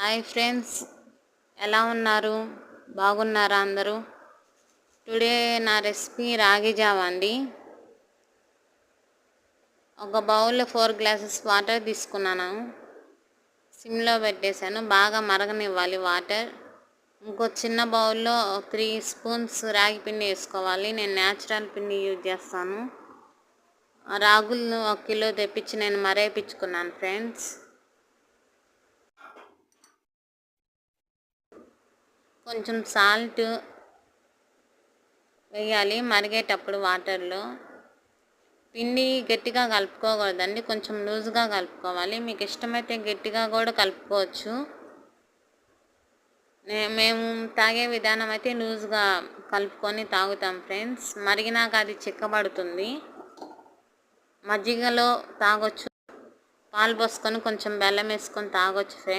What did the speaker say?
Hi friends, ఎలా ఉన్నారు? బాగున్నారా అందరూ? టుడే నా రెసిపీ రాగి జావ అండి. ఒక బౌల్లో 4 గ్లాసెస్ వాటర్ తీసుకున్నాను. సిమ్లో పెట్టేశాను. బాగా మరగనివ్వాలి వాటర్. ఇంకో చిన్న బౌల్లో 3 స్పూన్స్ రాగి పిండి వేసుకోవాలి. నేను న్యాచురల్ పిండి యూజ్ చేస్తాను. రాగులను 1 కిలో తెప్పించి నేను మరేపించుకున్నాను ఫ్రెండ్స్. కొంచెం సాల్ట్ వేయాలి మరిగేటప్పుడు వాటర్లో. పిండి గట్టిగా కలుపుకోకూడదండి, కొంచెం లూజ్గా కలుపుకోవాలి. మీకు ఇష్టమైతే గట్టిగా కూడా కలుపుకోవచ్చు. మేము తాగే విధానం అయితే లూజ్గా కలుపుకొని తాగుతాం ఫ్రెండ్స్. మరిగినాక అది చిక్కబడుతుంది. మజ్జిగలో తాగొచ్చు, పాలు పోసుకొని కొంచెం బెల్లం వేసుకొని తాగొచ్చు ఫ్రెండ్స్.